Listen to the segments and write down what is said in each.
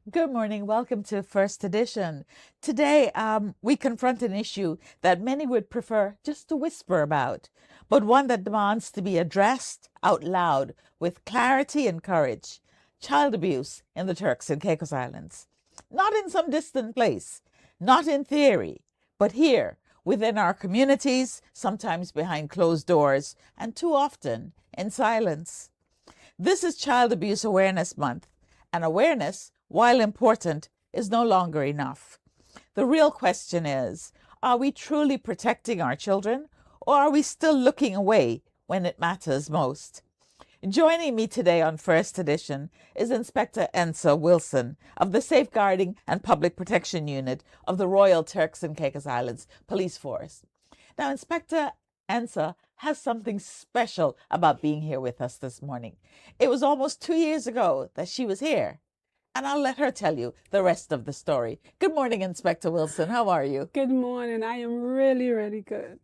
Good morning. Welcome to First Edition. Today, we confront an issue that many would prefer just to whisper about, but one that demands to be addressed out loud with clarity and courage. Child abuse in the Turks and Caicos Islands. Not in some distant place, not in theory, but here, within our communities, sometimes behind closed doors, and too often in silence. This is Child Abuse Awareness Month, and awareness, while important, is no longer enough. The real question is, are we truly protecting our children, or are we still looking away when it matters most? Joining me today on First Edition is Inspector Ensa Wilson of the Safeguarding and Public Protection Unit of the Royal Turks and Caicos Islands Police Force. Now, Inspector Ensa has something special about being here with us this morning. It was almost 2 years ago that she was here, and I'll let her tell you the rest of the story. Good morning, Inspector Wilson. How are you? Good morning. I am really, really good.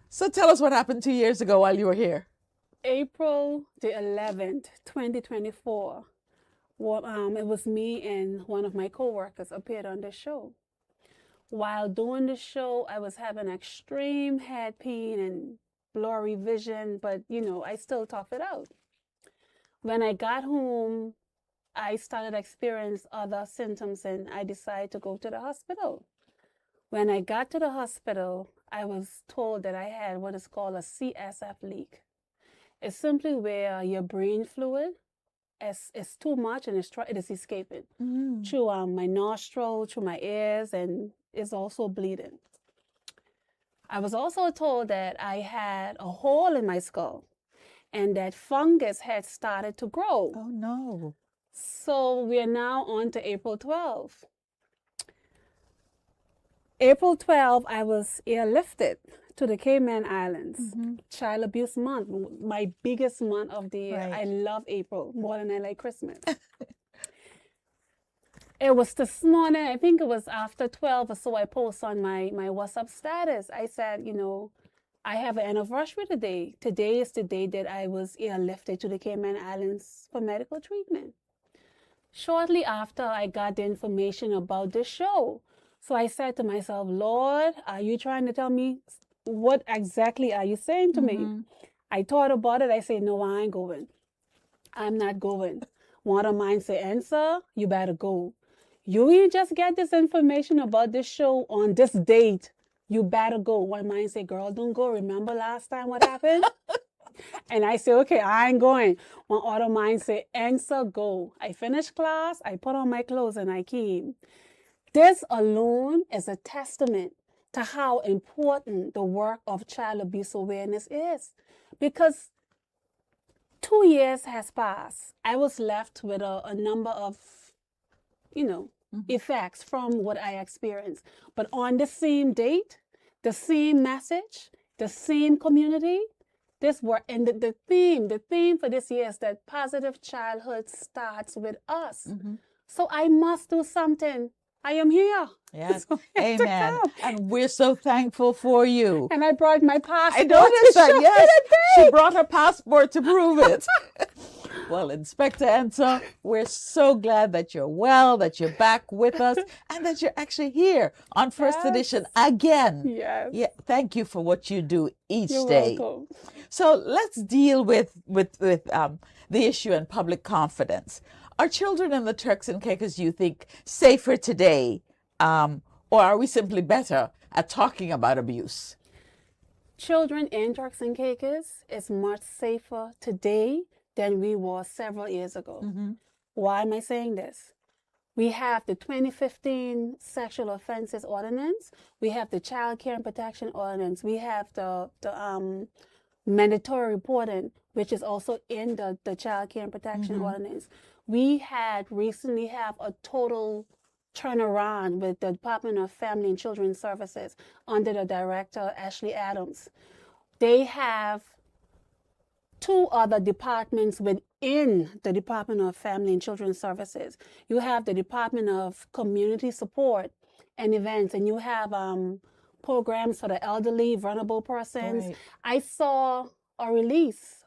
So tell us what happened 2 years ago while you were here. April the 11th, 2024. It was me and one of my co-workers appeared on the show. While doing the show, I was having extreme head pain and blurry vision, but I still toughed it out. When I got home, I started experiencing other symptoms and I decided to go to the hospital. When I got to the hospital, I was told that I had what is called a CSF leak. It's simply where your brain fluid is too much and it is escaping through my nostril, through my ears, and is also bleeding. I was also told that I had a hole in my skull and that fungus had started to grow. Oh, no. So we are now on to April 12th. April 12th, I was airlifted to the Cayman Islands. Child Abuse Month, my biggest month of the year. Right. I love April more than I like Christmas. It was this morning, I think it was after 12 or so, I posted on my WhatsApp status. I said, I have an anniversary today. Today is the day that I was airlifted to the Cayman Islands for medical treatment. Shortly after, I got the information about the show. So I said to myself, Lord, are you trying to tell me what exactly are you saying to me? I thought about it. I said, no, I ain't going. I'm not going. One of mine said, Ensa, you better go. You ain't just get this information about this show on this date. You better go. One of mine said, girl, don't go. Remember last time what happened? And I said, okay, I ain't going. One other mine said, Ensa, go. I finished class. I put on my clothes and I came. This alone is a testament to how important the work of child abuse awareness is. Because 2 years has passed. I was left with a number of, effects from what I experienced. But on the same date, the same message, the same community, this work, and the theme for this year is that positive childhood starts with us. So I must do something. I am here. Yes. So I had to Amen. come. And we're so thankful for you. And I brought my passport. I noticed to that, show yes. the She day. brought her passport to prove it. Well, Inspector Ensa, we're so glad that you're well, that you're back with us, and that you're actually here on First Yes. Edition again. Yes. Yeah, thank you for what you do each You're day. welcome. So let's deal with the issue and public confidence. Are children in the Turks and Caicos, you think, safer today, or are we simply better at talking about abuse? Children in Turks and Caicos is much safer today than we were several years ago. Why am I saying this? We have the 2015 Sexual Offenses Ordinance. We have the Child Care and Protection Ordinance. We have the mandatory reporting, which is also in the Child Care and Protection Ordinance. We had recently have a total turnaround with the Department of Family and Children's Services under the director, Ashley Adams. They have 2 other departments within the Department of Family and Children's Services. You have the Department of Community Support and Events, and you have programs for the elderly, vulnerable persons. Right. I saw a release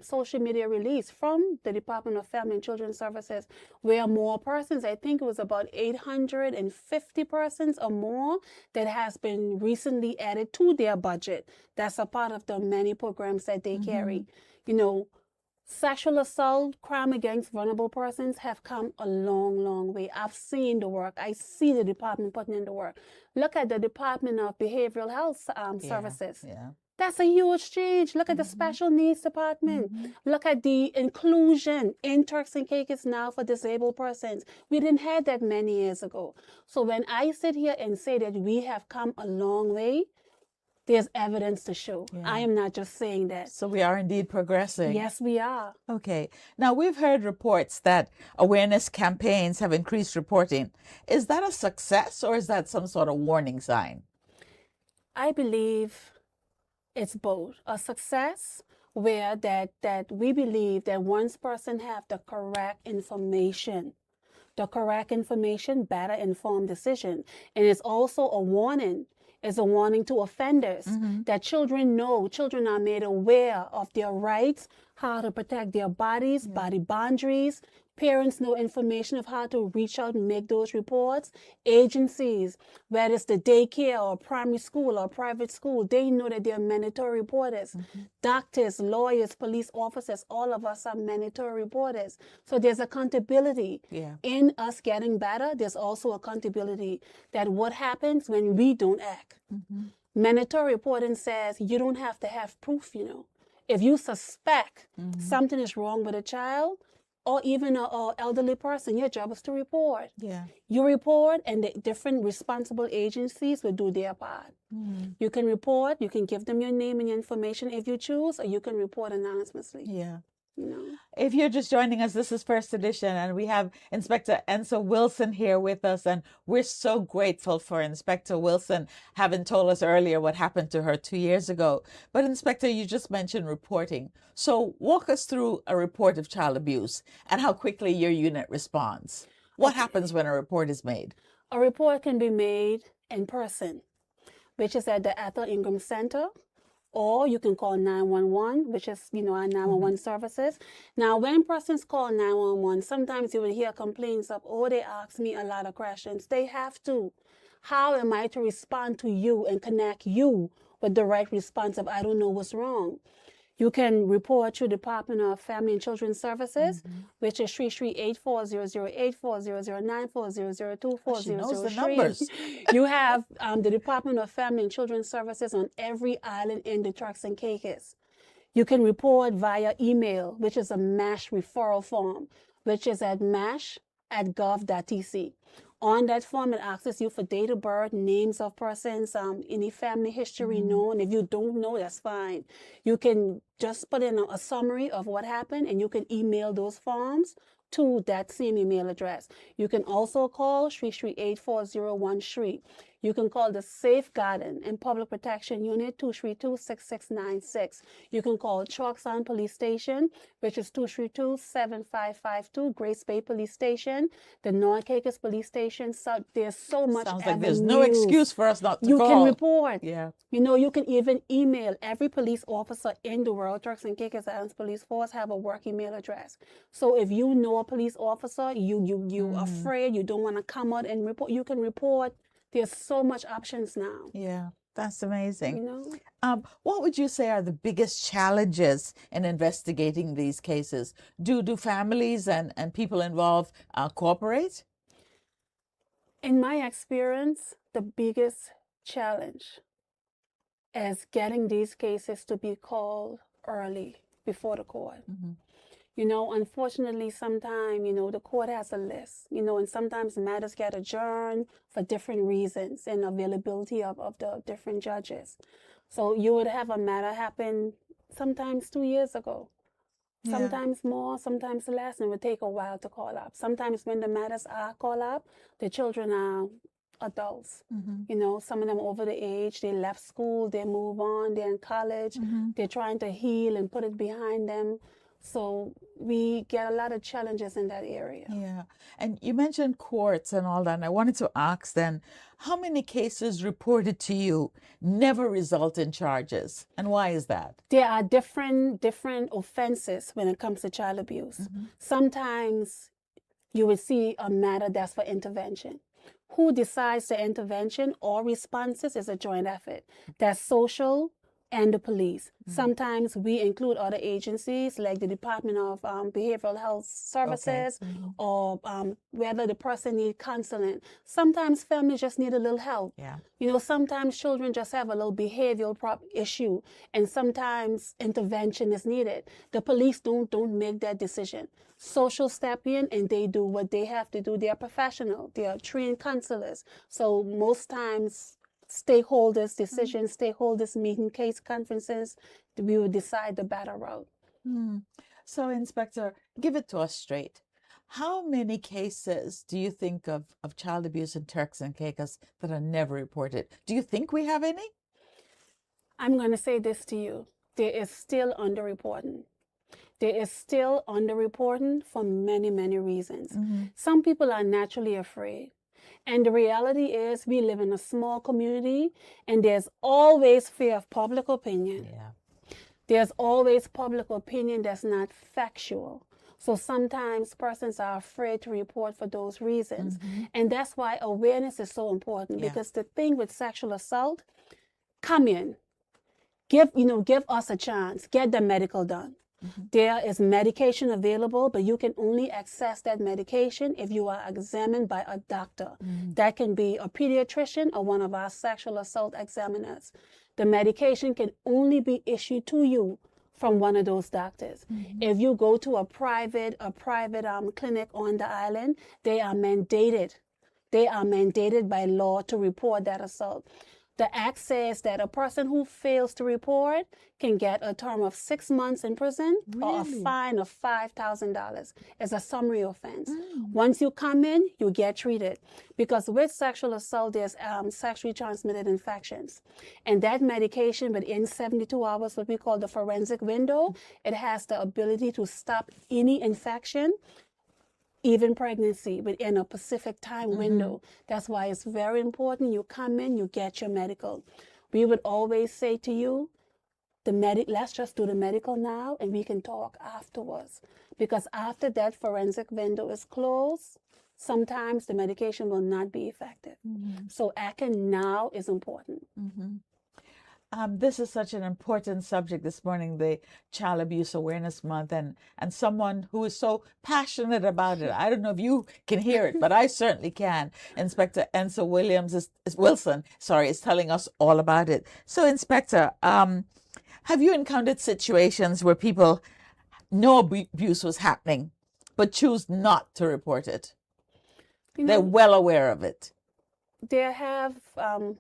social media release from the Department of Family and Children Services, where more persons, I think it was about 850 persons or more, that has been recently added to their budget. That's a part of the many programs that they carry. You know, sexual assault, crime against vulnerable persons have come a long, long way. I've seen the work. I see the department putting in the work. Look at the Department of Behavioral Health Services. Yeah. That's a huge change. Look at the Special Needs Department. Look at the inclusion in Turks and Caicos now for disabled persons. We didn't have that many years ago. So when I sit here and say that we have come a long way, there's evidence to show. Yeah. I am not just saying that. So we are indeed progressing. Yes, we are. Okay. Now, we've heard reports that awareness campaigns have increased reporting. Is that a success or is that some sort of warning sign? I believe it's both. A success where that we believe that once person have the correct information, better informed decision. And it's also a warning. It's a warning to offenders that children are made aware of their rights, how to protect their bodies, body boundaries. Parents know information of how to reach out and make those reports. Agencies, whether it's the daycare or primary school or private school, they know that they're mandatory reporters. Doctors, lawyers, police officers, all of us are mandatory reporters. So there's accountability. In us getting better, there's also accountability that what happens when we don't act. Mandatory reporting says you don't have to have proof, you know. If you suspect something is wrong with a child, or even an elderly person, your job is to report. You report, and the different responsible agencies will do their part. You can report, you can give them your name and your information if you choose, or you can report anonymously. You know? If you're just joining us, this is First Edition, and we have Inspector Ensa Wilson here with us, and we're so grateful for Inspector Wilson having told us earlier what happened to her 2 years ago. But Inspector, you just mentioned reporting. So walk us through a report of child abuse and how quickly your unit responds. What happens when a report is made? A report can be made in person, which is at the Ethel Ingram Center, or you can call 911, which is, you know, our 911 services. Now, when persons call 911, sometimes you will hear complaints of, oh, they ask me a lot of questions. They have to. How am I to respond to you and connect you with the right response if I don't know what's wrong? You can report to Department of Family and Children Services, which is 338-400-8400-9400-2400. She knows the numbers. You have the Department of Family and Children Services on every island in the Turks and Caicos. You can report via email, which is a MASH referral form, which is at mash@gov.tc. On that form, it asks you for date of birth, names of persons, any family history known. If you don't know, that's fine. You can just put in a summary of what happened, and you can email those forms to that same email address. You can also call 338-4013. You can call the Safeguarding and Public Protection Unit 232-6696. You can call Chalksound Police Station, which is 232-7552, Grace Bay Police Station, the North Caicos Police Station. So there's so much. Sounds like there's no excuse for us not to you call. You can report. Yeah. You know, you can even email. Every police officer in the world, Turks and Caicos Islands Police Force, have a work email address. So if you know a police officer, you afraid, you don't want to come out and report, you can report. There's so much options now. Yeah, that's amazing. You know? What would you say are the biggest challenges in investigating these cases? Do families and people involved cooperate? In my experience, the biggest challenge is getting these cases to be called early before the court. You know, unfortunately, sometimes, you know, the court has a list, you know, and sometimes matters get adjourned for different reasons and availability of the different judges. So you would have a matter happen sometimes 2 years ago, sometimes more, sometimes less, and it would take a while to call up. Sometimes when the matters are called up, the children are adults. You know, some of them over the age, they left school, they move on, they're in college, they're trying to heal and put it behind them. So we get a lot of challenges in that area. Yeah. And you mentioned courts and all that. And I wanted to ask then, how many cases reported to you never result in charges? And why is that? There are different offenses when it comes to child abuse. Sometimes you will see a matter that's for intervention. Who decides the intervention or responses is a joint effort. That's social and the police. Sometimes we include other agencies like the Department of Behavioral Health Services, or whether the person needs counseling. Sometimes families just need a little help. Yeah. You know, sometimes children just have a little behavioral issue, and sometimes intervention is needed. The police don't make that decision. Social step in and they do what they have to do. They are professional. They are trained counselors. So most times, stakeholders decisions, stakeholders meeting, case conferences, we will decide the better route. So, Inspector, give it to us straight. How many cases do you think of child abuse in Turks and Caicos that are never reported? Do you think we have any? I'm going to say this to you. There is still underreporting. There is still underreporting for many, many reasons. Some people are naturally afraid. And the reality is we live in a small community and there's always fear of public opinion. Yeah. There's always public opinion that's not factual. So sometimes persons are afraid to report for those reasons. And that's why awareness is so important, because the thing with sexual assault, come in, give us a chance, get the medical done. There is medication available, but you can only access that medication if you are examined by a doctor. That can be a pediatrician or one of our sexual assault examiners. The medication can only be issued to you from one of those doctors. If you go to a private clinic on the island, they are mandated. They are mandated by law to report that assault. The act says that a person who fails to report can get a term of 6 months in prison or a fine of $5,000 as a summary offense. Once you come in, you get treated. Because with sexual assault, there's sexually transmitted infections. And that medication within 72 hours, what we call the forensic window, it has the ability to stop any infection, even pregnancy, within a specific time window. That's why it's very important. You come in, you get your medical. We would always say to you, let's just do the medical now and we can talk afterwards. Because after that forensic window is closed, sometimes the medication will not be effective. So acting now is important. This is such an important subject this morning, the Child Abuse Awareness Month, and someone who is so passionate about it. I don't know if you can hear it, but I certainly can. Inspector Ensa Wilson is telling us all about it. So, Inspector, have you encountered situations where people know abuse was happening, but choose not to report it? They're well aware of it. There have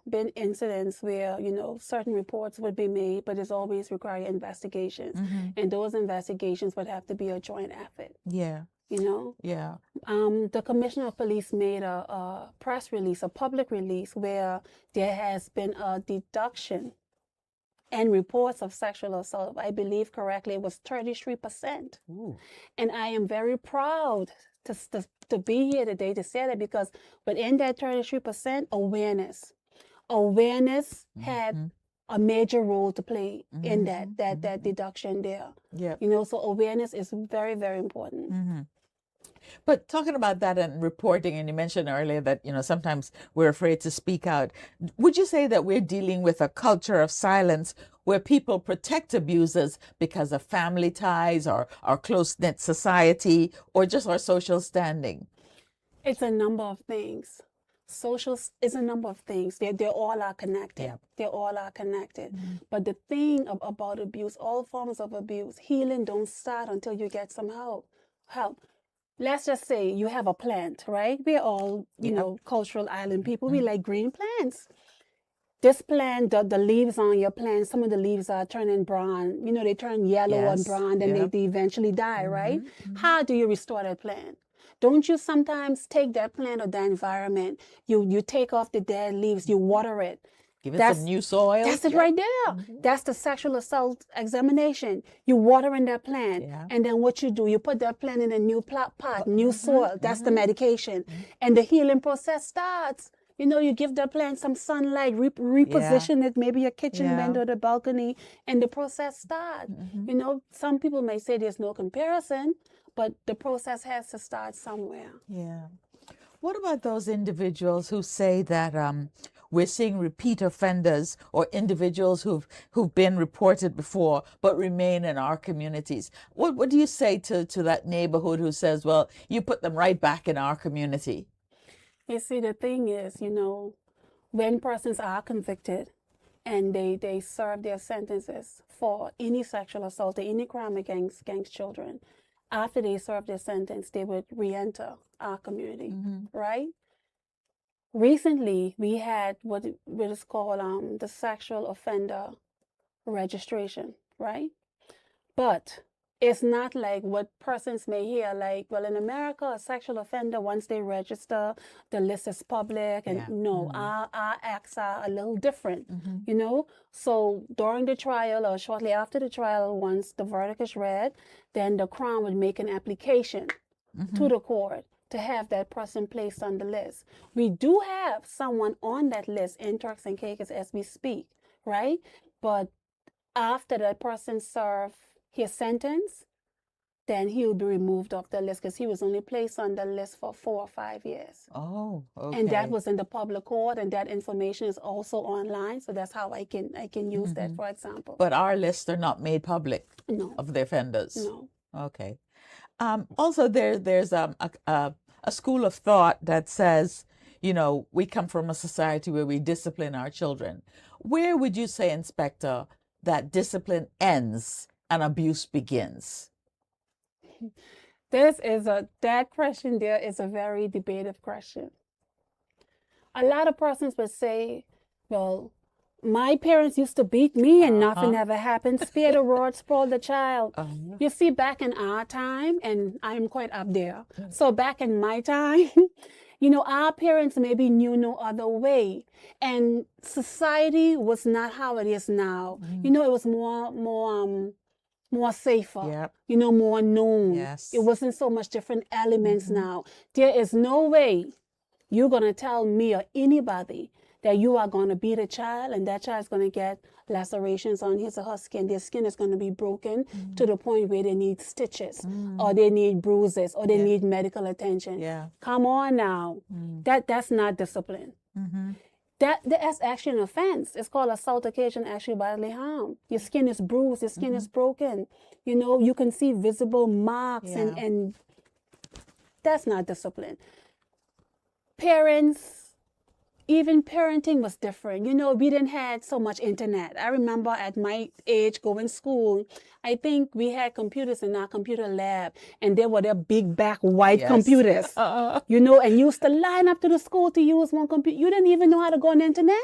been incidents where, certain reports would be made, but it's always require investigations. And those investigations would have to be a joint effort. Yeah. Yeah. The Commissioner of Police made a press release, a public release, where there has been a deduction in reports of sexual assault. I believe correctly, it was 33%. And I am very proud to be here today to say that, because within that 33%, awareness had a major role to play in that deduction there. Yeah. So awareness is very, very important. But talking about that and reporting, and you mentioned earlier that, sometimes we're afraid to speak out. Would you say that we're dealing with a culture of silence where people protect abusers because of family ties or our close-knit society or just our social standing? It's a number of things. Social is a number of things. They all are connected. Yeah. They all are connected. But the thing about abuse, all forms of abuse, healing don't start until you get some help. Let's just say you have a plant, right? We're all, cultural island people. We like green plants. This plant, the leaves on your plant, some of the leaves are turning brown. They turn yellow and brown, and they eventually die, right? How do you restore that plant? Don't you sometimes take that plant or that environment, you take off the dead leaves, you water it, Give it some new soil. That's it right there. That's the sexual assault examination. You water in that plant, and then what you do, you put that plant in a new pot, new soil. That's the medication. And the healing process starts. You know, you give the plant some sunlight, reposition it, maybe a kitchen window, the balcony, and the process starts. You know, some people may say there's no comparison, but the process has to start somewhere. Yeah. What about those individuals who say that we're seeing repeat offenders or individuals who've been reported before but remain in our communities? What do you say to that neighborhood who says, well, you put them right back in our community? You see, the thing is, you know, when persons are convicted and they serve their sentences for any sexual assault or any crime against children, after they serve their sentence, they would re-enter our community, right? Recently, we had what is called the sexual offender registration, right? But it's not like what persons may hear, like, well, in America, a sexual offender, once they register, the list is public. And no, our acts are a little different, you know? So during the trial or shortly after the trial, once the verdict is read, then the Crown would make an application to the court to have that person placed on the list. We do have someone on that list in Turks and Caicos as we speak, right? But after that person served his sentence, then he will be removed off the list because he was only placed on the list for 4 or 5 years. Oh, okay. And that was in the public court, and that information is also online. So that's how I can use that, for example. But our lists are not made public of the offenders. No. Okay. Also, there's a school of thought that says, you know, we come from a society where we discipline our children. Where would you say, Inspector, that discipline ends and abuse begins? That question there is a very debated question. A lot of persons would say, well, my parents used to beat me and nothing ever happened. Spare the rod, spoil the child. You see, back in our time, and I'm quite up there. So back in my time, you know, our parents maybe knew no other way. And society was not how it is now. You know, it was more safer, you know, more known. It wasn't so much different elements now. There is no way you're going to tell me or anybody that you are going to beat a child and that child is going to get lacerations on his or her skin. Their skin is going to be broken to the point where they need stitches or they need bruises or they need medical attention. Come on now. That's not discipline. That's actually an offense. It's called assault occasion actually bodily harm. Your skin is bruised, your skin is broken. You know, you can see visible marks and that's not discipline. Parents, even parenting was different. You know, we didn't have so much internet. I remember at my age going to school, I think we had computers in our computer lab, and they were their big back white computers. You know, and you used to line up to the school to use one computer. You didn't even know how to go on the internet.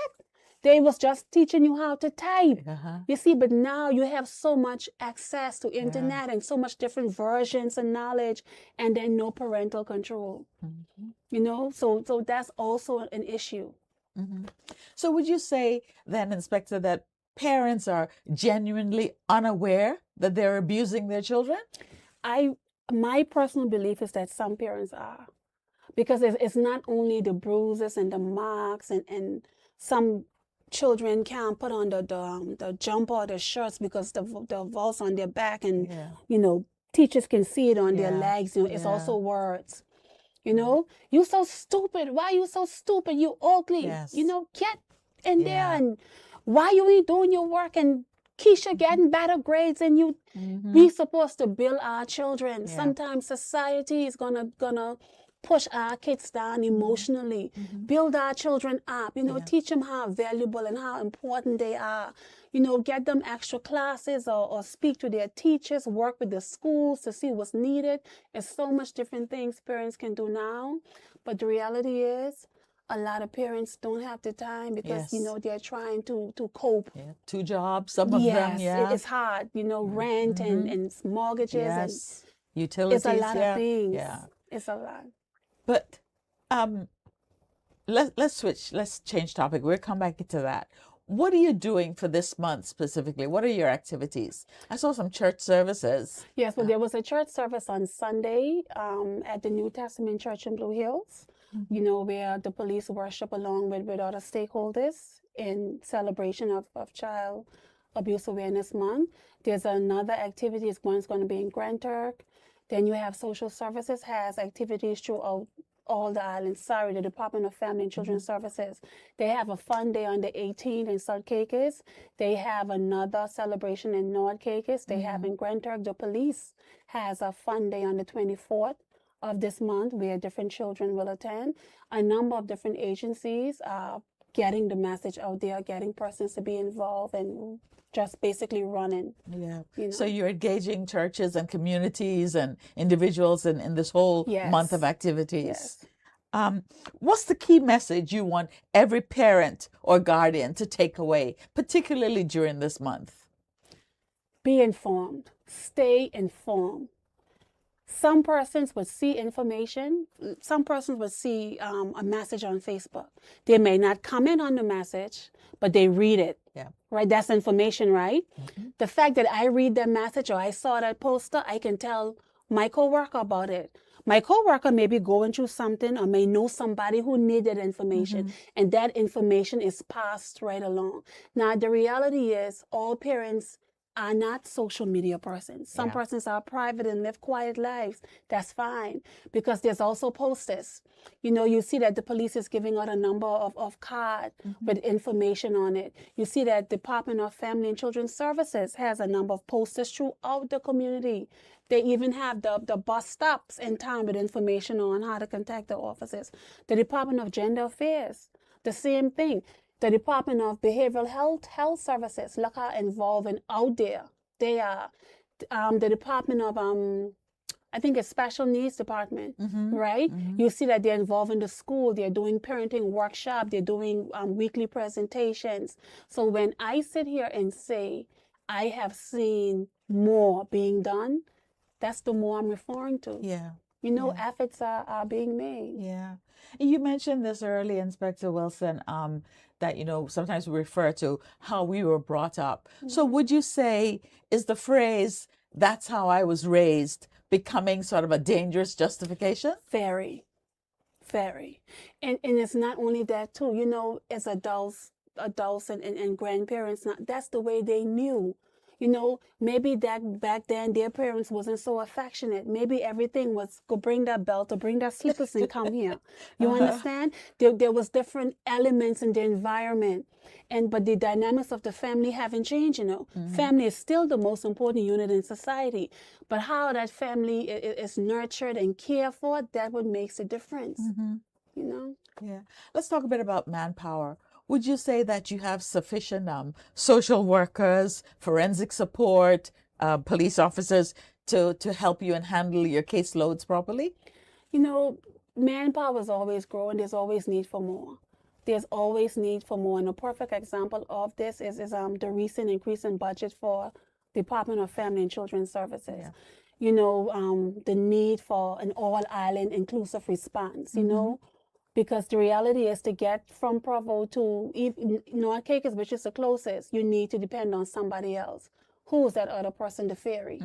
They was just teaching you how to type. You see, but now you have so much access to internet and so much different versions and knowledge, and then no parental control. You know, so that's also an issue. So would you say then, Inspector, that parents are genuinely unaware that they're abusing their children? My personal belief is that some parents are, because it's not only the bruises and the marks and some children can't put on the jumper or the shirts because the vulse on their back, and you know, teachers can see it on their legs. You know, it's also words. You know, you so stupid. Why you so stupid? You ugly. You know, get in there, and why you ain't doing your work? And Keisha getting better grades than you. We supposed to build our children. Sometimes society is gonna push our kids down emotionally. Build our children up. You know, teach them how valuable and how important they are. You know, get them extra classes or speak to their teachers, work with the schools to see what's needed. There's so much different things parents can do now. But the reality is, a lot of parents don't have the time because, you know, they're trying to cope. 2 jobs, some of them, it's hard. You know, rent and mortgages and utilities. It's a lot of things. It's a lot. But let's switch. Let's change topic. We'll come back to that. What are you doing for this month specifically? What are your activities? I saw some church services. Yes, well, there was a church service on Sunday at the New Testament Church in Blue Hills, where the police worship along with other stakeholders in celebration of Child Abuse Awareness Month. There's another activity, one's going to be in Grand Turk. Then you have social services has activities throughout all the islands. Sorry, the Department of Family and Children Services. They have a fun day on the 18th in South Caicos. They have another celebration in North Caicos. They have in Grand Turk. The police has a fun day on the 24th of this month where different children will attend. A number of different agencies are getting the message out there, getting persons to be involved and just basically running. Yeah. So you're engaging churches and communities and individuals in this whole month of activities. Yes. What's the key message you want every parent or guardian to take away, particularly during this month? Be informed. Stay informed. Some persons would see information. Some persons would see a message on Facebook. They may not comment on the message, but they read it. Yeah. Right? That's information, right? The fact that I read that message or I saw that poster, I can tell my coworker about it. My coworker may be going through something or may know somebody who needed information, and that information is passed right along. Now, the reality is all parents are not social media persons. Some persons are private and live quiet lives. That's fine, because there's also posters. You see that the police is giving out a number of cards with information on it. You see that Department of Family and Children Services has a number of posters throughout the community. They even have the bus stops in town with information on how to contact the officers. The Department of Gender Affairs, the same thing. The Department of Behavioral Health Services, look how involved and out there they are. The Department of, I think it's Special Needs Department, right? You see that they're involved in the school. They're doing parenting workshop. They're doing weekly presentations. So when I sit here and say, I have seen more being done, that's the more I'm referring to. Yeah. Efforts are being made. Yeah. You mentioned this earlier, Inspector Wilson, that, sometimes we refer to how we were brought up. So would you say, is the phrase, that's how I was raised, becoming sort of a dangerous justification? Very, very. And it's not only that too, as adults and grandparents, that's the way they knew. Maybe that back then their parents wasn't so affectionate. Maybe everything was go bring that belt or bring that slippers and come here. You understand? There was different elements in the environment, but the dynamics of the family haven't changed. Family is still the most important unit in society, but how that family is nurtured and cared for, that what makes a difference. Yeah. Let's talk a bit about manpower. Would you say that you have sufficient social workers, forensic support, police officers to help you and handle your caseloads properly? Manpower is always growing. There's always need for more. There's always need for more. And a perfect example of this is the recent increase in budget for Department of Family and Children Services. Yeah. The need for an all-island inclusive response, because the reality is to get from Provo to North Caicos, which is the closest, you need to depend on somebody else. Who's that other person? The ferry,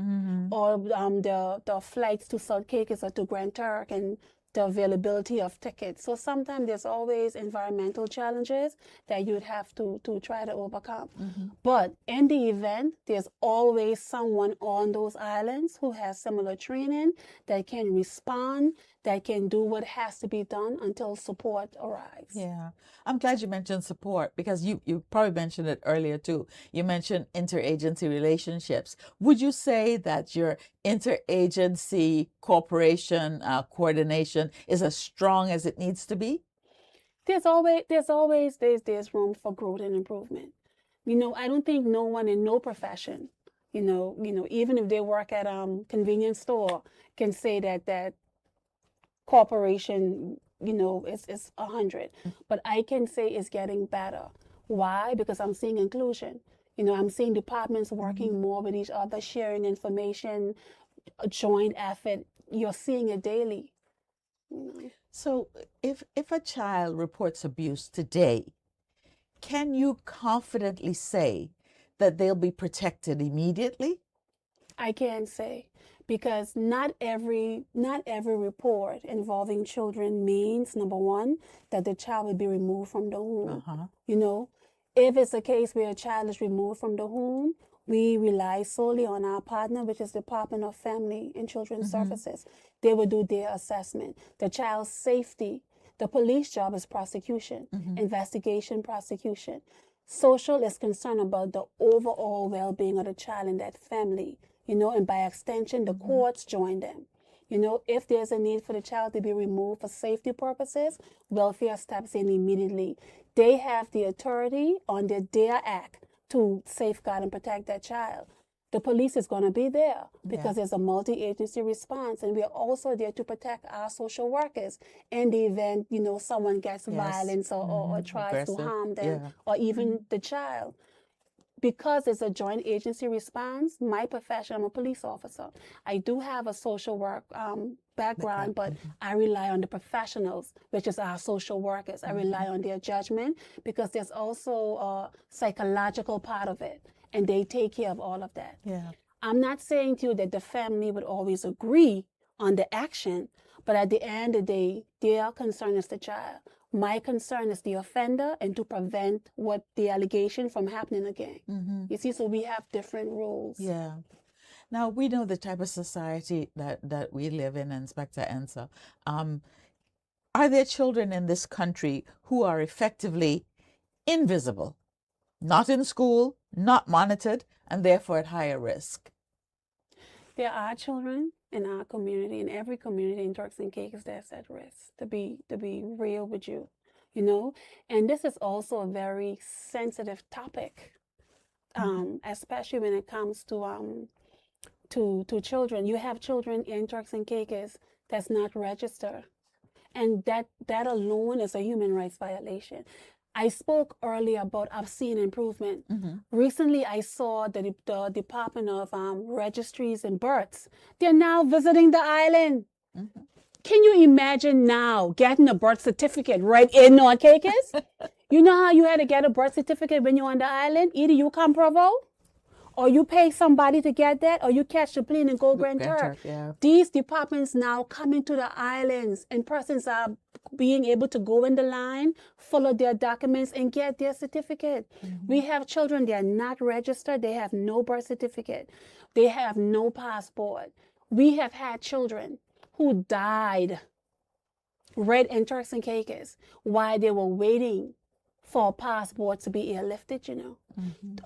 or the flights to South Caicos or to Grand Turk, and the availability of tickets. So sometimes there's always environmental challenges that you'd have to try to overcome. But in the event, there's always someone on those islands who has similar training that can respond, that can do what has to be done until support arrives. Yeah. I'm glad you mentioned support, because you probably mentioned it earlier too. You mentioned interagency relationships. Would you say that your interagency cooperation coordination is as strong as it needs to be? There's always room for growth and improvement. I don't think no one in no profession, even if they work at convenience store, can say that cooperation, is 100. But I can say it's getting better. Why? Because I'm seeing inclusion. I'm seeing departments working more with each other, sharing information, a joint effort. You're seeing it daily. So if a child reports abuse today, can you confidently say that they'll be protected immediately? I can't say, because not every report involving children means, number one, that the child will be removed from the home. You know, if it's a case where a child is removed from the home, we rely solely on our partner, which is the Department of Family and Children's Services. They will do their assessment. The child's safety. The police job is prosecution, investigation, prosecution. Social is concerned about the overall well-being of the child and that family, you know, and by extension, the courts join them. You know, if there's a need for the child to be removed for safety purposes, welfare steps in immediately. They have the authority under their act to safeguard and protect that child. The police is going to be there because there's a multi-agency response, and we're also there to protect our social workers in the event, you know, someone gets violence or tries to harm them or even the child. Because it's a joint agency response, my profession, I'm a police officer. I do have a social work background, but I rely on the professionals, which is our social workers. I rely on their judgment because there's also a psychological part of it, and they take care of all of that. I'm not saying to you that the family would always agree on the action, but at the end of the day, their concern is the child. My concern is the offender and to prevent what the allegation from happening again. You see, so we have different rules. Now, we know the type of society that we live in, Inspector Ensa. Are there children in this country who are effectively invisible, not in school, not monitored, and therefore at higher risk? There are children in our community, in every community in Turks and Caicos, that's at risk, to be real with you, you know. And this is also a very sensitive topic, especially when it comes to children. You have children in Turks and Caicos that's not registered, and that alone is a human rights violation. I spoke earlier about I've seen improvement. Recently, I saw the Department of Registries and Births. They're now visiting the island. Can you imagine now getting a birth certificate right in North Caicos? You know how you had to get a birth certificate when you're on the island? Either you come Provo, or you pay somebody to get that, or you catch the plane and go Grand Turk. These departments now coming to the islands, and persons are being able to go in the line, follow their documents, and get their certificate. We have children, they are not registered, they have no birth certificate, they have no passport. We have had children who died right in Turks and Caicos while they were waiting for a passport to be airlifted, you know.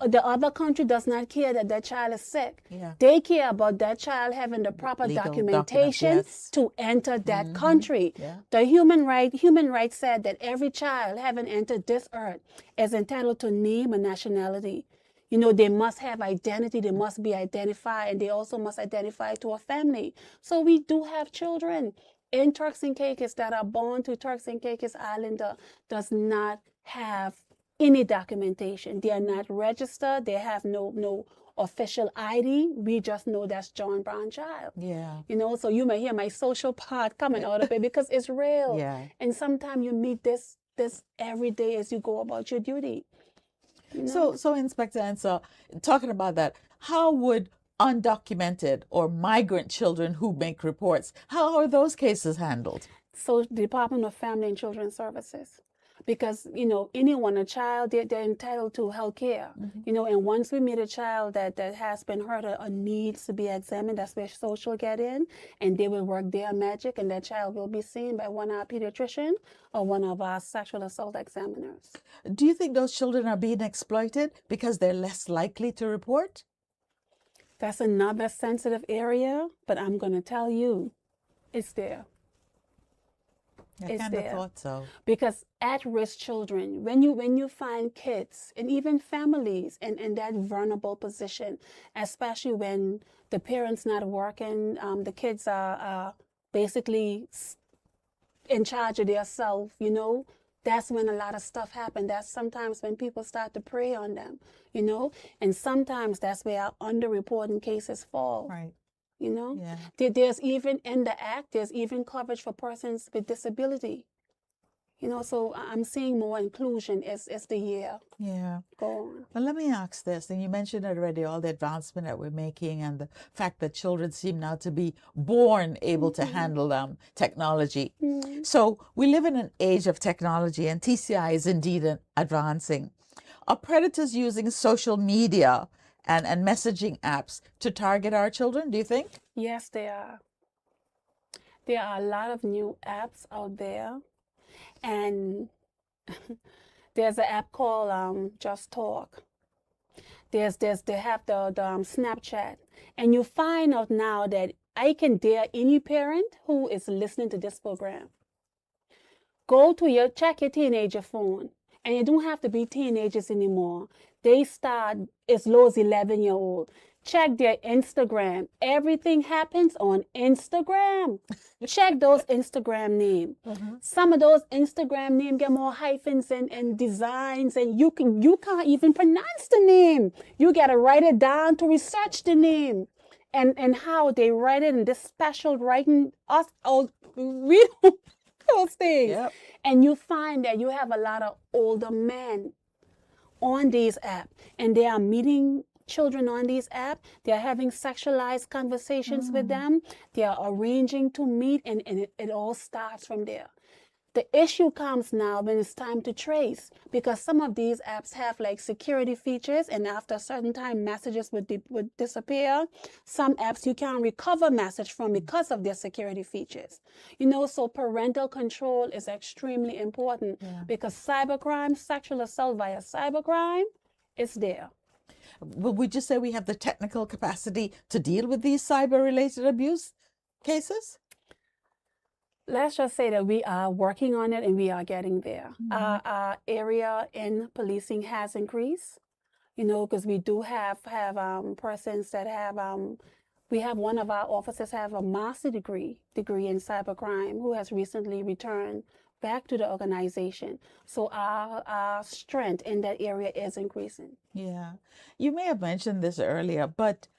The other country does not care that that child is sick. They care about that child having the proper documentation to enter that country. The human rights said that every child having entered this earth is entitled to name and nationality. You know, they must have identity, they must be identified, and they also must identify to a family. So we do have children in Turks and Caicos that are born to Turks and Caicos Islander does not have any documentation. They are not registered. They have no official ID. We just know that's John Brown child. You know, so you may hear my social part coming out of it because it's real. And sometimes you meet this every day as you go about your duty. You know? So Inspector Ensa, talking about that, how would undocumented or migrant children who make reports, how are those cases handled? So the Department of Family and Children's Services. Because, you know, anyone, a child, they're entitled to health care. You know, and once we meet a child that has been hurt or needs to be examined, that's where social get in, and they will work their magic, and that child will be seen by one of our pediatrician or one of our sexual assault examiners. Do you think those children are being exploited because they're less likely to report? That's another sensitive area, but I'm going to tell you, it's there. I kind of thought so. Because at-risk children, when you find kids and even families in that vulnerable position, especially when the parents not working, the kids are basically in charge of their self, you know, that's when a lot of stuff happens. That's sometimes when people start to prey on them, you know, and sometimes that's where our underreporting cases fall. You know, there's even in the act, there's even coverage for persons with disability. So I'm seeing more inclusion as the year Yeah. go on. Well, let me ask this, and you mentioned already all the advancement that we're making and the fact that children seem now to be born able to handle technology. So we live in an age of technology, and TCI is indeed advancing. Are predators using social media and messaging apps to target our children, do you think? Yes, they are. There are a lot of new apps out there, and there's an app called Just Talk. They have the Snapchat, and you find out now that I can dare any parent who is listening to this program. Check your teenager phone, and you don't have to be teenagers anymore. They start as low as 11-year-old. Check their Instagram. Everything happens on Instagram. Check those Instagram names. Some of those Instagram names get more hyphens and designs, and you can't even pronounce the name. You gotta write it down to research the name. And how they write it in this special writing. We don't those things. Yep. And you find that you have a lot of older men on these apps, and they are meeting children on these apps. They are having sexualized conversations with them. They are arranging to meet, and it all starts from there. The issue comes now when it's time to trace, because some of these apps have like security features, and after a certain time messages would disappear. Some apps you can't recover message from because of their security features. So parental control is extremely important, because cybercrime, sexual assault via cybercrime is there. But would you say we have the technical capacity to deal with these cyber-related abuse cases? Let's just say that we are working on it and we are getting there. Our area in policing has increased, because we do have persons that have, we have one of our officers have a master's degree in cybercrime who has recently returned back to the organization. So our strength in that area is increasing. Yeah. You may have mentioned this earlier, but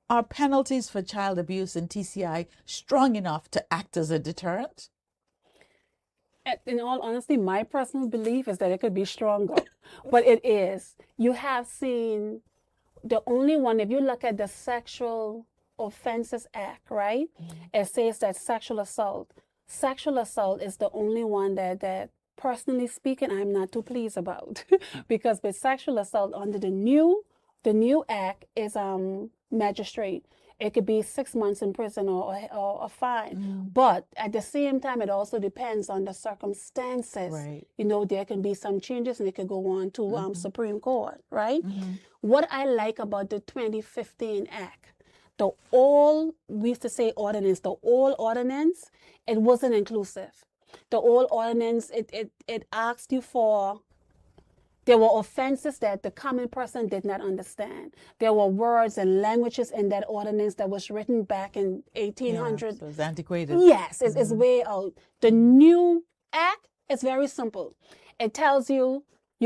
are penalties for child abuse in TCI strong enough to act as a deterrent? In all honesty, my personal belief is that it could be stronger, but it is. You have seen the only one, if you look at the Sexual Offenses Act, right? It says that sexual assault is the only one that personally speaking, I'm not too pleased about. Because with sexual assault under the new act is magistrate. It could be 6 months in prison or a fine. But at the same time, it also depends on the circumstances. Right. There can be some changes, and it could go on to Supreme Court, right? What I like about the 2015 Act, we used to say ordinance, the old ordinance, it wasn't inclusive. The old ordinance, it asked you for, there were offenses that the common person did not understand. There were words and languages in that ordinance that was written back in 1800. Yeah, so it's antiquated. Yes, it's way out. The new act is very simple. It tells you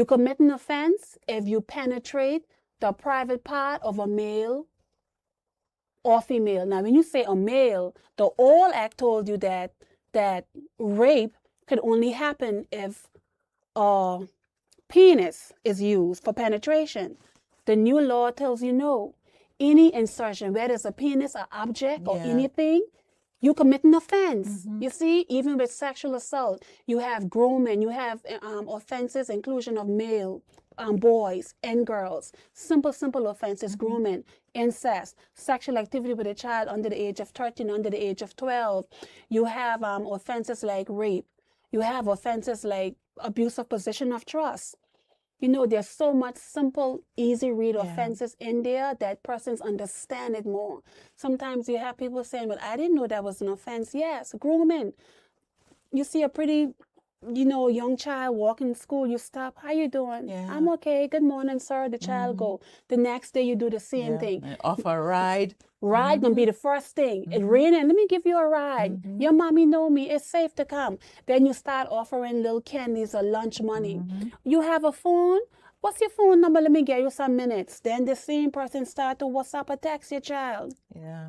commit an offense if you penetrate the private part of a male or female. Now, when you say a male, the old act told you that rape could only happen if penis is used for penetration. The new law tells you no. Any insertion, whether it's a penis, an object, or anything, you commit an offense. You see, even with sexual assault, you have grooming, you have offenses, inclusion of male, boys and girls. Simple offenses, grooming, incest, sexual activity with a child under the age of 13, under the age of 12. You have offenses like rape. You have offenses like abuse of position of trust. There's so much simple, easy read offenses in there that persons understand it more. Sometimes you have people saying, "Well, I didn't know that was an offense." Yes, grooming. You see a pretty, young child walking to school, you stop. "How you doing?" Yeah. "I'm okay. Good morning, sir." The child go. The next day you do the same thing. And offer a ride. Ride gonna be the first thing. It raining, let me give you a ride. Your mommy know me, it's safe to come. Then you start offering little candies or lunch money. You have a phone? What's your phone number? Let me get you some minutes. Then the same person start to WhatsApp or text your child. Yeah.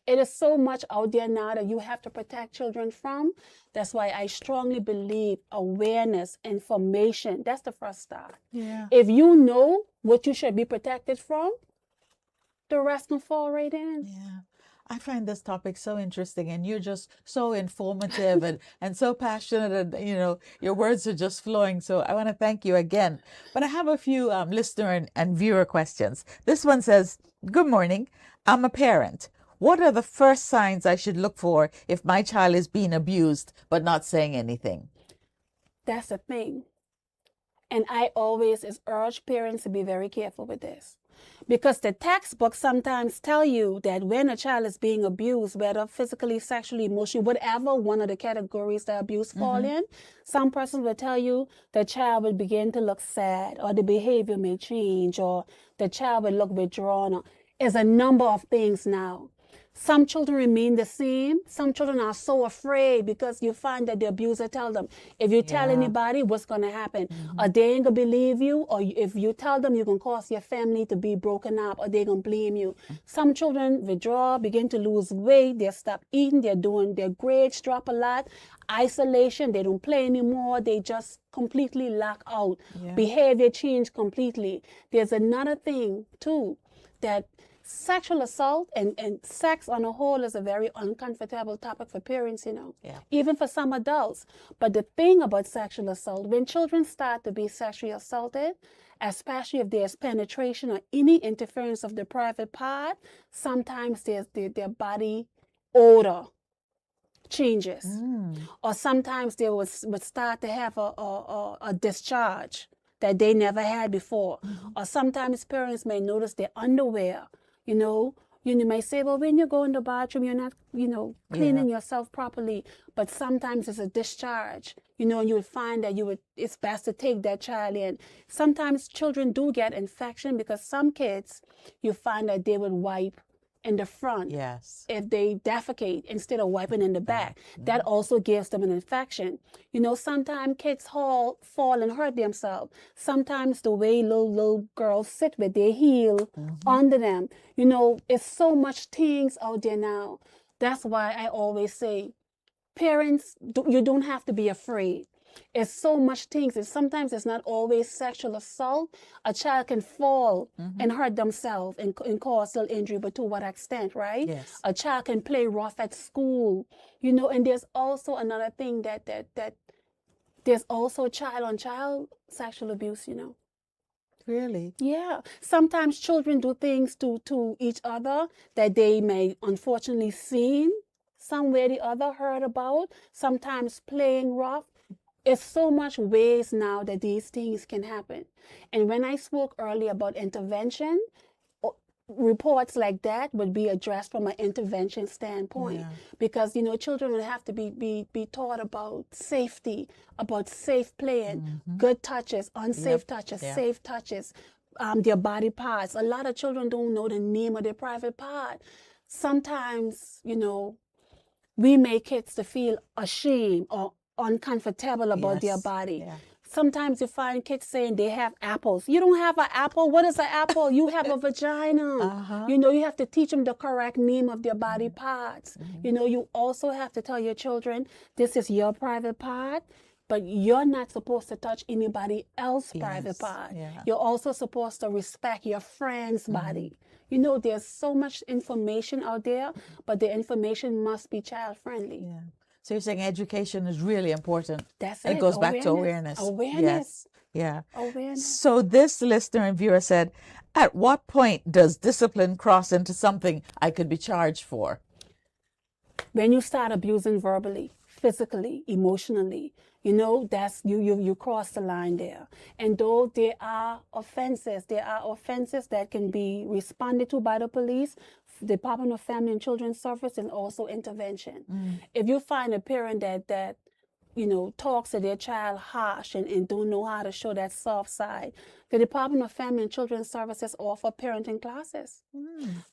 It is so much out there now that you have to protect children from. That's why I strongly believe awareness, information, that's the first start. Yeah. If you know what you should be protected from, the rest can fall right in. Yeah. I find this topic so interesting, and you're just so informative and so passionate, and your words are just flowing. So I want to thank you again. But I have a few listener and viewer questions. This one says, "Good morning. I'm a parent. What are the first signs I should look for if my child is being abused but not saying anything?" That's the thing. And I always urge parents to be very careful with this. Because the textbooks sometimes tell you that when a child is being abused, whether physically, sexually, emotionally, whatever one of the categories that abuse fall in, some persons will tell you the child will begin to look sad, or the behavior may change, or the child will look withdrawn. There's a number of things now. Some children remain the same. Some children are so afraid because you find that the abuser tell them, if you tell anybody, what's going to happen? Or they ain't going to believe you, or if you tell them, you're going to cause your family to be broken up, or they're going to blame you. Some children withdraw, begin to lose weight, they stop eating, their grades drop a lot. Isolation, they don't play anymore, they just completely lock out. Behavior change completely. There's another thing too, that sexual assault and sex on a whole is a very uncomfortable topic for parents, even for some adults. But the thing about sexual assault, when children start to be sexually assaulted, especially if there's penetration or any interference of the private part, sometimes their body odor changes. Or sometimes they would start to have a discharge that they never had before. Or sometimes parents may notice their underwear. You may say, well, when you go in the bathroom, you're not, cleaning yourself properly. But sometimes it's a discharge, and you would find that it's best to take that child in. Sometimes children do get infection because some kids, you find that they would wipe in the front if they defecate instead of wiping in the back. That also gives them an infection. Sometimes kids fall and hurt themselves. Sometimes the way little girls sit with their heel under them. It's so much things out there now. That's why I always say, parents, you don't have to be afraid. It's so much things, and sometimes it's not always sexual assault. A child can fall and hurt themselves and cause little injury, but to what extent, right? Yes. A child can play rough at school, and there's also another thing that there's also child-on-child sexual abuse, Really? Yeah. Sometimes children do things to each other that they may unfortunately seen somewhere or the other, heard about, sometimes playing rough. It's so much ways now that these things can happen. And when I spoke earlier about intervention, reports like that would be addressed from an intervention standpoint. Because, children would have to be taught about safety, about safe playing, good touches, unsafe touches, safe touches, their body parts. A lot of children don't know the name of their private part. Sometimes, we make kids to feel ashamed or uncomfortable about their body. Sometimes you find kids saying they have apples. You don't have an apple. What is an apple? You have a vagina. You have to teach them the correct name of their body parts. You also have to tell your children, this is your private part, but you're not supposed to touch anybody else's private part. You're also supposed to respect your friend's body. There's so much information out there, but the information must be child-friendly. So you're saying education is really important. That's it. It goes back to awareness. Awareness. Yes. Awareness. So this listener and viewer said, at what point does discipline cross into something I could be charged for? When you start abusing verbally, physically, emotionally, that's you cross the line there. And though there are offenses that can be responded to by the police, Department of Family and Children's Service, and also intervention. If you find a parent that talks to their child harsh and don't know how to show that soft side, The Department of Family and Children's Services offer parenting classes.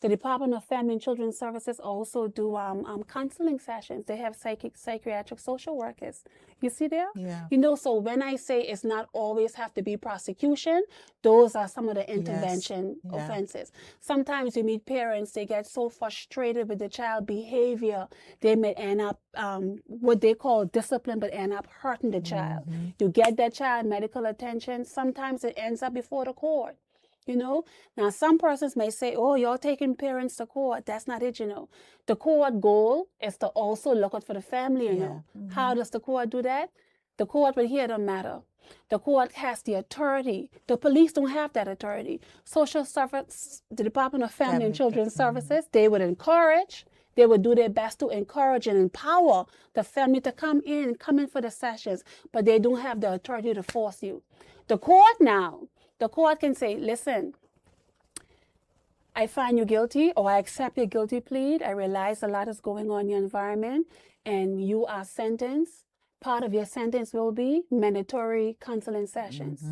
The Department of Family and Children's Services also do counseling sessions. They have psychiatric social workers. You see there? Yeah. You know, so when I say it's not always have to be prosecution, those are some of the intervention offenses. Sometimes you meet parents, they get so frustrated with the child behavior, they may end up what they call discipline, but end up hurting the child. You get that child medical attention. Sometimes it ends up before the court. You know, now some persons may say, oh, you're taking parents to court. That's not it, you know. The court goal is to also look out for the family, you know. How does the court do that? The court will hear don't matter. The court has the authority. The police don't have that authority. Social service, the Department of Family and Children's Services, they would encourage, they would do their best to encourage and empower the family to come in for the sessions, but they don't have the authority to force you. The court now, the court can say, listen, I find you guilty, or I accept your guilty plea. I realize a lot is going on in your environment and you are sentenced. Part of your sentence will be mandatory counseling sessions.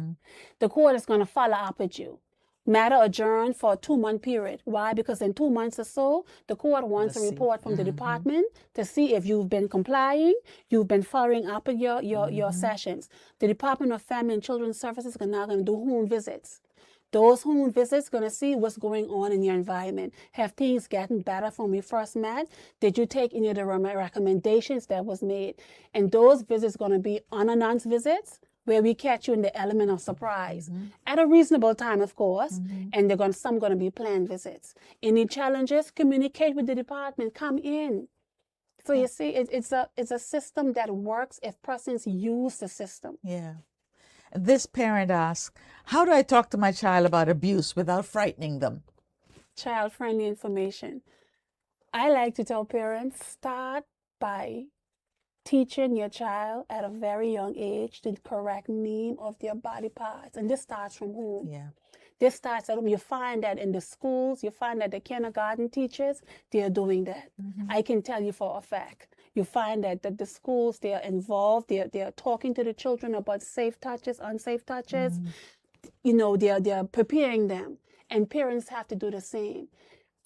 The court is going to follow up with you. Matter adjourned for a 2-month period. Why? Because in 2 months or so, the court wants a report from the department to see if you've been complying, you've been following up with your sessions. The Department of Family and Children's Services is now going to do home visits. Those home visits going to see what's going on in your environment. Have things gotten better from when we first met? Did you take any of the recommendations that was made? And those visits going to be unannounced visits where we catch you in the element of surprise at a reasonable time, of course. And some going to be planned visits. Any challenges? Communicate with the department. Come in. So you see, it's a system that works if persons use the system. Yeah. This parent asks, how do I talk to my child about abuse without frightening them? Child-friendly information. I like to tell parents, start by teaching your child at a very young age the correct name of their body parts. And this starts from home. Yeah. This starts at home. You find that in the schools, you find that the kindergarten teachers, they're doing that. I can tell you for a fact. You find that the schools, they are involved, they're talking to the children about safe touches, unsafe touches. You know, they're preparing them. And parents have to do the same.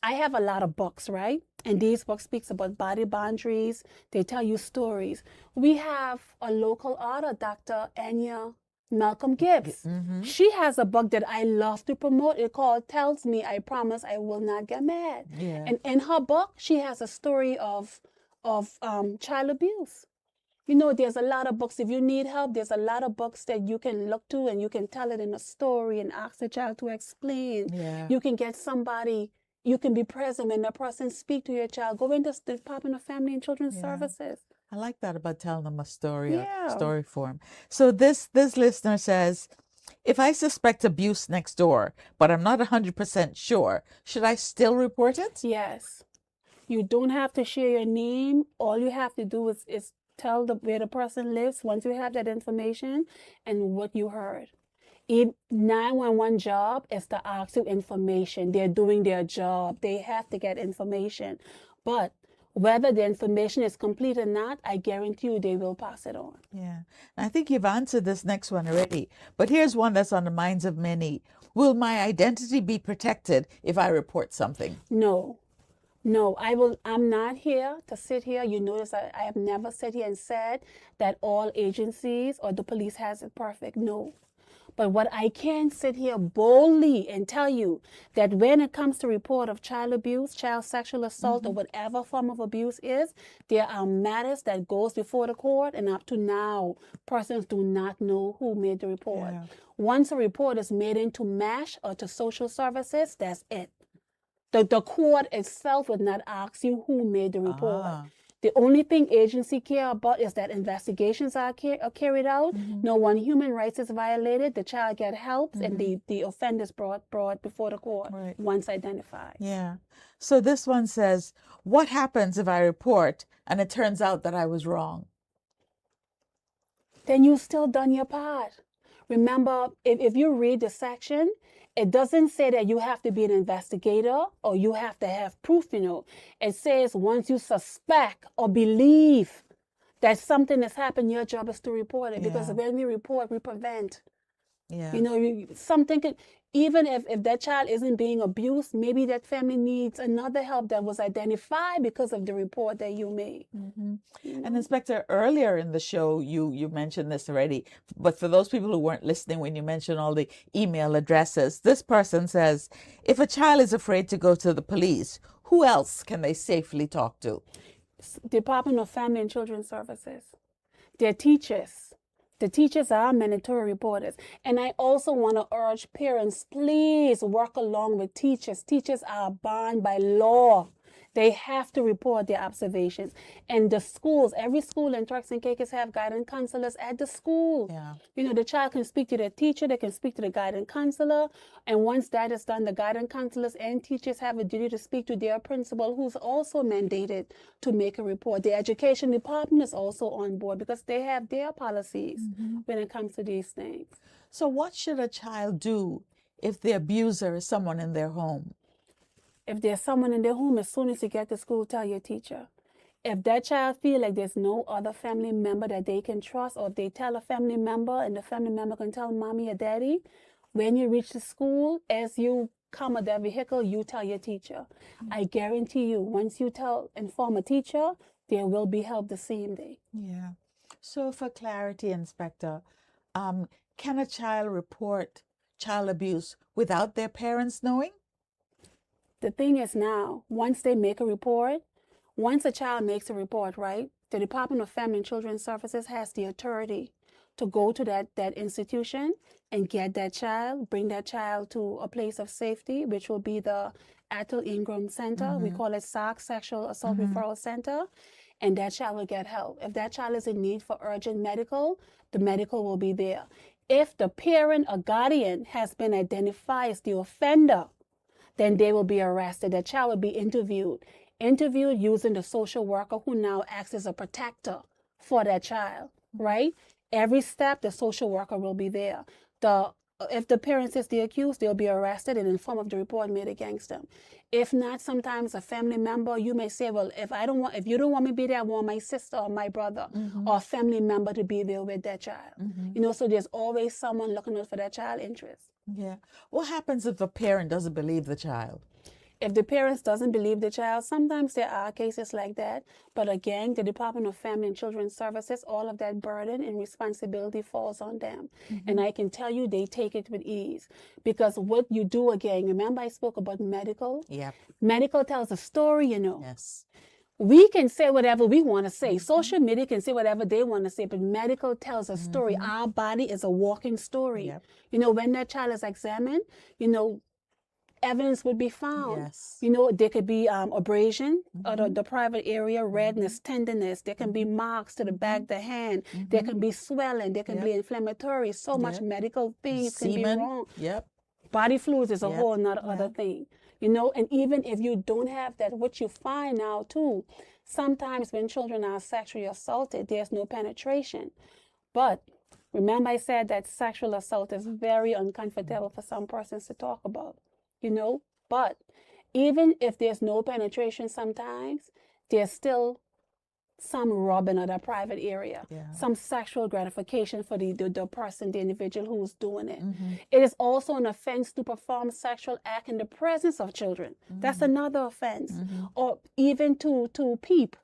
I have a lot of books, right? And these books speaks about body boundaries. They tell you stories. We have a local author, Dr. Anya Malcolm Gibbs. She has a book that I love to promote. It's called Tells Me I Promise I Will Not Get Mad. Yeah. And in her book, she has a story of child abuse. You know, there's a lot of books. If you need help, there's a lot of books that you can look to and you can tell it in a story and ask the child to explain. Yeah. You can get somebody, you can be present when the person speak to your child. Go into the Department of Family and Children's Services. I like that about telling them a story, Yeah. story form. So this listener says, if I suspect abuse next door, but I'm not 100% sure, should I still report it? Yes. You don't have to share your name. All you have to do is tell where the person lives once you have that information and what you heard. 911 job is to ask you information. They're doing their job. They have to get information. But whether the information is complete or not, I guarantee you they will pass it on. Yeah. I think you've answered this next one already, but here's one that's on the minds of many. Will my identity be protected if I report something? No. No, I'm not here to sit here. You notice I have never sat here and said that all agencies or the police has it perfect. No. But what I can sit here boldly and tell you that when it comes to report of child abuse, child sexual assault, or whatever form of abuse is, there are matters that goes before the court, and up to now, persons do not know who made the report. Yeah. Once a report is made into MASH or to social services, that's it. The court itself would not ask you who made the report. The only thing agency care about is that investigations are carried out. No one human rights is violated. The child get help, and the offender is brought before the court once identified. Yeah. So this one says, what happens if I report and it turns out that I was wrong? Then you still done your part. Remember, if you read the section, it doesn't say that you have to be an investigator or you have to have proof, you know. It says once you suspect or believe that something has happened, your job is to report it. Because when we report, we prevent. Yeah. You know, something could, even if that child isn't being abused, maybe that family needs another help that was identified because of the report that you made. Mm-hmm. You And know? Inspector, earlier in the show, you mentioned this already, but for those people who weren't listening when you mentioned all the email addresses, this person says, if a child is afraid to go to the police, who else can they safely talk to? Department of Family and Children Services. Their teachers. The teachers are mandatory reporters. And I also want to urge parents, please work along with teachers. Teachers are bound by law. They have to report their observations. And the schools, every school in Turks and Caicos have guidance counselors at the school. Yeah. You know, the child can speak to their teacher, they can speak to the guidance counselor. And once that is done, the guidance counselors and teachers have a duty to speak to their principal, who's also mandated to make a report. The education department is also on board because they have their policies when it comes to these things. So what should a child do if the abuser is someone in their home? If there's someone in their home, as soon as you get to school, tell your teacher. If that child feel like there's no other family member that they can trust, or if they tell a family member and the family member can tell mommy or daddy, when you reach the school, as you come at that vehicle, you tell your teacher. I guarantee you, once you inform a teacher, there will be help the same day. Yeah. So for clarity, Inspector, can a child report child abuse without their parents knowing? The thing is now, once they make a report, once a child makes a report, right, the Department of Family and Children Services has the authority to go to that institution and get that child, bring that child to a place of safety, which will be the Atul Ingram Center. We call it SAC, Sexual Assault Referral Center. And that child will get help. If that child is in need for urgent medical, the medical will be there. If the parent or guardian has been identified as the offender, then they will be arrested. The child will be interviewed using the social worker who now acts as a protector for that child, right? Every step, the social worker will be there. If the parent is the accused, they'll be arrested and informed of the report made against them. If not, sometimes a family member, you may say, well, if you don't want me to be there, I want my sister or my brother or a family member to be there with that child. You know, so there's always someone looking out for that child interest. Yeah. What happens if the parent doesn't believe the child? If the parents doesn't believe the child, sometimes there are cases like that. But again, the Department of Family and Children Services, all of that burden and responsibility falls on them. And I can tell you they take it with ease. Because what you do again, remember I spoke about medical? Yeah. Medical tells a story, you know. Yes. We can say whatever we want to say. Social media can say whatever they want to say, but medical tells a story. Our body is a walking story. Yep. You know, when that child is examined, you know, evidence would be found. Yes. You know, there could be abrasion or the private area, redness, tenderness. There can be marks to the back of the hand. There can be swelling. There can be inflammatory. So much medical things can be wrong. Yep. Body fluids is a whole nother other thing. You know, and even if you don't have that, what you find now too, sometimes when children are sexually assaulted, there's no penetration. But remember I said that sexual assault is very uncomfortable for some persons to talk about, you know. But even if there's no penetration sometimes, there's still some rubbing of that private area, some sexual gratification for the person, the individual who's doing it. It is also an offense to perform sexual act in the presence of children. That's another offense. Or even to peep.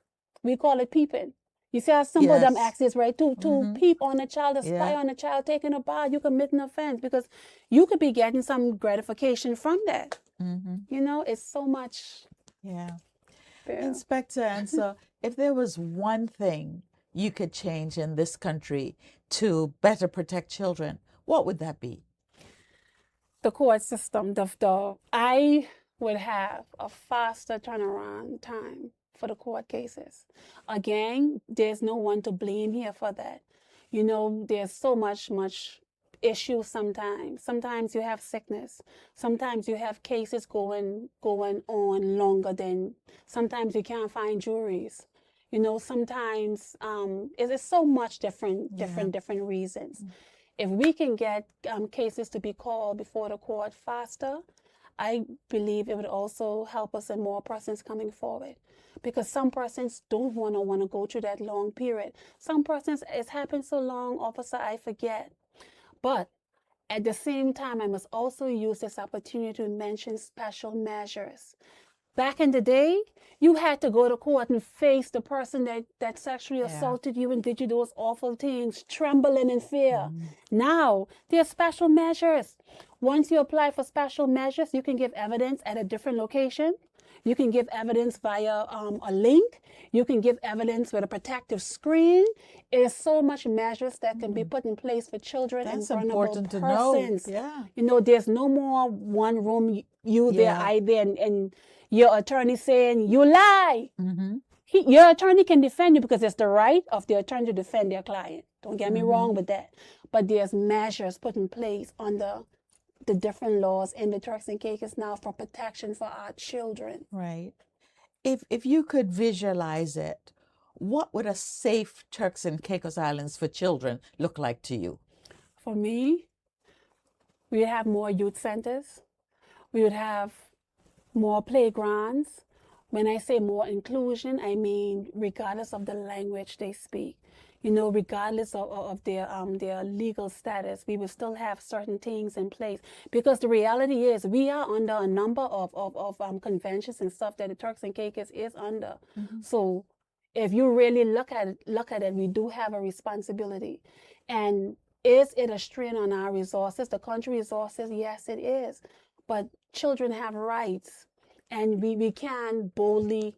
We call it peeping. You see how simple them acts is, right? To peep on a child, to spy on a child, taking a bath, you commit an offense because you could be getting some gratification from that. You know, it's so much. Yeah. Yeah. Inspector, and so if there was one thing you could change in this country to better protect children, what would that be? The court system. I would have a faster turnaround time for the court cases. Again, there's no one to blame here for that. You know, there's so much issues sometimes. Sometimes you have sickness. Sometimes you have cases going on longer than, sometimes you can't find juries. You know, sometimes it's so much different reasons. If we can get cases to be called before the court faster, I believe it would also help us in more persons coming forward. Because some persons don't want to go through that long period. Some persons, it's happened so long, officer, I forget. But At the same time, I must also use this opportunity to mention special measures. Back in the day, you had to go to court and face the person that sexually assaulted you and did you those awful things, trembling in fear. Now, there are special measures. Once you apply for special measures, you can give evidence at a different location. You can give evidence via a link. You can give evidence with a protective screen. There's so much measures that can be put in place for children and vulnerable important to persons. know. Yeah. You know, there's no more one room, you there, Yeah. I there, and your attorney saying, you lie. Mm-hmm. Your attorney can defend you because it's the right of the attorney to defend their client. Don't get me wrong with that. But there's measures put in place under the different laws in the Turks and Caicos now for protection for our children. Right. If you could visualize it, what would a safe Turks and Caicos Islands for children look like to you? For me, we would have more youth centers. We would have more playgrounds. When I say more inclusion, I mean regardless of the language they speak. You know, regardless of their legal status, we will still have certain things in place. Because the reality is we are under a number of conventions and stuff that the Turks and Caicos is under. So if you really look at it, we do have a responsibility. And is it a strain on our resources, the country resources? Yes, it is. But children have rights, and we can boldly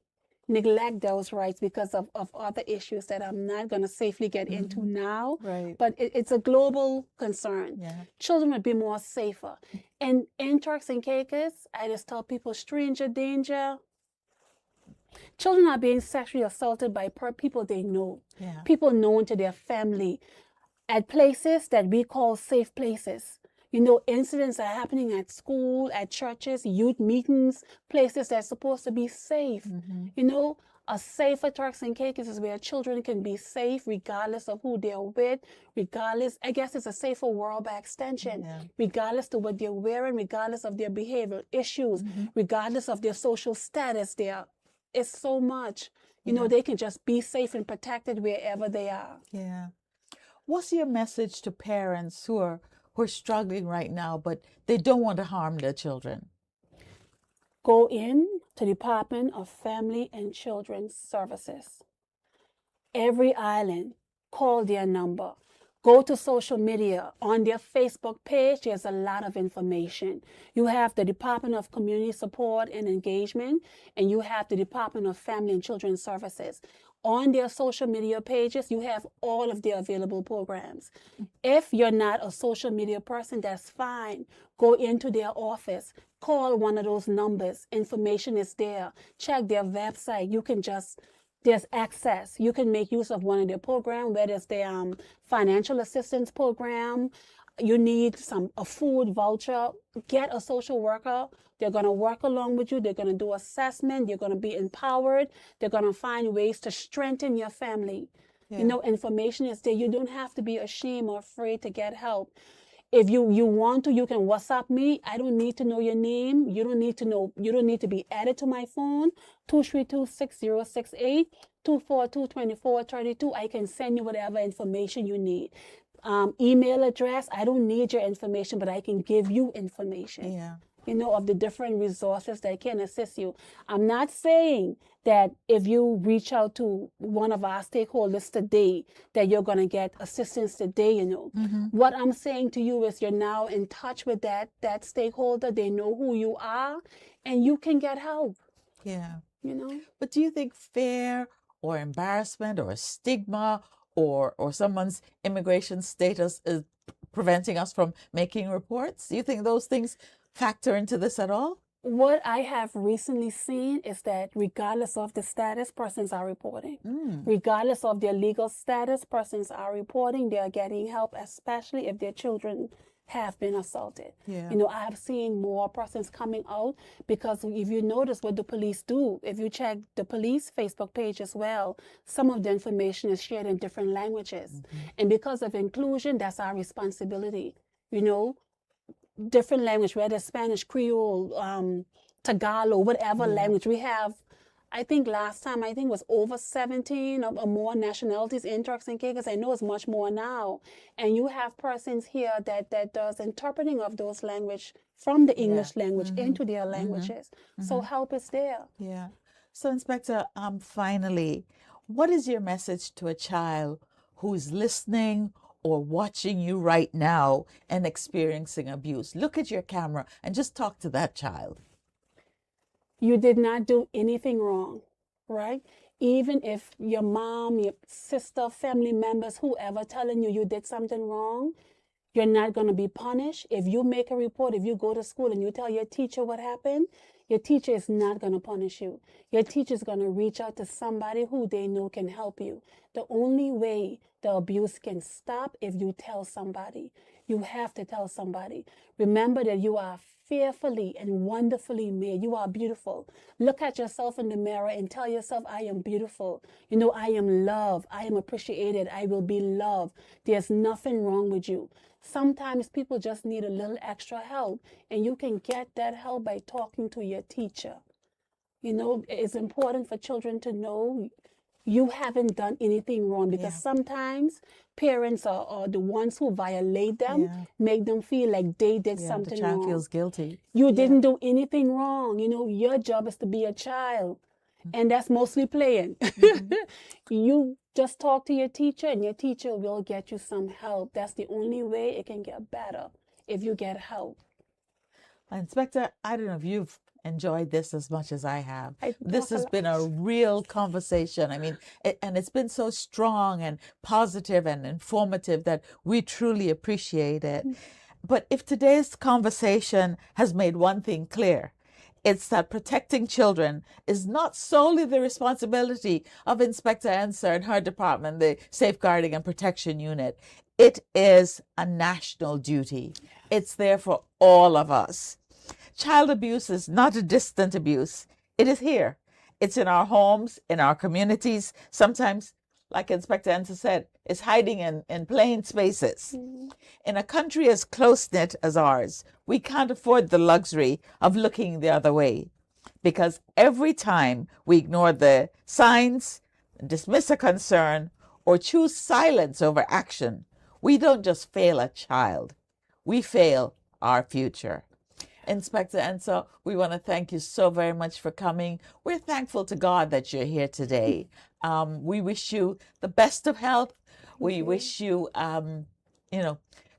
neglect those rights because of other issues that I'm not going to safely get into now. Right. But it's a global concern. Yeah. Children would be more safer. And in Turks and Caicos, I just tell people, stranger danger. Children are being sexually assaulted by people they know, Yeah. people known to their family, at places that we call safe places. You know, incidents are happening at school, at churches, youth meetings, places that's supposed to be safe. You know, a safer Turks and Caicos is where children can be safe regardless of who they're with, regardless, I guess it's a safer world by extension, regardless to what they're wearing, regardless of their behavioral issues, regardless of their social status. There is so much. You know, they can just be safe and protected wherever they are. Yeah. What's your message to parents who are struggling right now, but they don't want to harm their children? Go in to Department of Family and Children's Services. Every island, call their number. Go to social media. On their Facebook page, there's a lot of information. You have the Department of Community Support and Engagement, and you have the Department of Family and Children's Services. On their social media pages, you have all of their available programs. If you're not a social media person, that's fine. Go into their office. Call one of those numbers. Information is there. Check their website. You can just, there's access. You can make use of one of their programs, whether it's their financial assistance program, you need a food voucher, get a social worker. They're going to work along with you. They're going to do assessment. You're going to be empowered. They're going to find ways to strengthen your family. You know, information is there. You don't have to be ashamed or afraid to get help. If you want to, you can WhatsApp me. I don't need to know your name. You don't need to know. You don't need to be added to my phone. 232-6068, 242-2432. I can send you whatever information you need. Email address. I don't need your information, but I can give you information. Yeah. You know, of the different resources that can assist you. I'm not saying that if you reach out to one of our stakeholders today, that you're going to get assistance today, you know. What I'm saying to you is you're now in touch with that stakeholder. They know who you are, and you can get help. Yeah. You know. But do you think fear or embarrassment or stigma or someone's immigration status is preventing us from making reports? Do you think those things factor into this at all? What I have recently seen is that regardless of the status, persons are reporting. Regardless of their legal status, persons are reporting. They are getting help, especially if their children have been assaulted. You know, I have seen more persons coming out because if you notice what the police do, if you check the police Facebook page as well, some of the information is shared in different languages. And because of inclusion, that's our responsibility. You know, different language, whether Spanish, Creole, Tagalog, whatever language. We have I think last time, I think was over 17 or more nationalities in Turks and Caicos. I know it's much more now. And you have persons here that does interpreting of those language from the Yeah. English language into their languages. So help is there. Yeah. So, Inspector, finally, what is your message to a child who's listening or watching you right now and experiencing abuse? Look at your camera and just talk to that child. You did not do anything wrong, right? Even if your mom, your sister, family members, whoever telling you did something wrong, you're not going to be punished. If you make a report, if you go to school and you tell your teacher what happened, your teacher is not going to punish you. Your teacher is going to reach out to somebody who they know can help you. The only way the abuse can stop if you tell somebody. You have to tell somebody. Remember that you are fearfully and wonderfully made. You are beautiful. Look at yourself in the mirror and tell yourself, I am beautiful. You know, I am loved. I am appreciated. I will be loved. There's nothing wrong with you. Sometimes people just need a little extra help, and you can get that help by talking to your teacher. You know, it's important for children to know you haven't done anything wrong, because sometimes parents are the ones who violate them, make them feel like they did something the child wrong. feels guilty. You didn't do anything wrong. You know, your job is to be a child, and that's mostly playing. You just talk to your teacher, and your teacher will get you some help. That's the only way it can get better, if you get help. Inspector, I don't know if you've enjoyed this as much as I have. This has talk been a real conversation. I mean, and it's been so strong and positive and informative that we truly appreciate it. But if today's conversation has made one thing clear, it's that protecting children is not solely the responsibility of Inspector Enser and her department, the Safeguarding and Protection Unit. It is a national duty. It's there for all of us. Child abuse is not a distant abuse. It is here. It's in our homes, in our communities. Sometimes, like Inspector Enser said, it's hiding in plain spaces. In a country as close-knit as ours, we can't afford the luxury of looking the other way, because every time we ignore the signs, dismiss a concern, or choose silence over action, we don't just fail a child, we fail our future. Inspector Enser, we want to thank you so very much for coming. We're thankful to God that you're here today. We wish you the best of health. We wish you,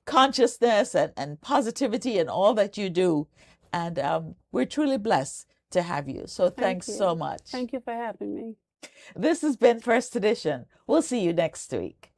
consciousness and positivity in all that you do. And we're truly blessed to have you. So thanks so much. Thank you for having me. This has been First Edition. We'll see you next week.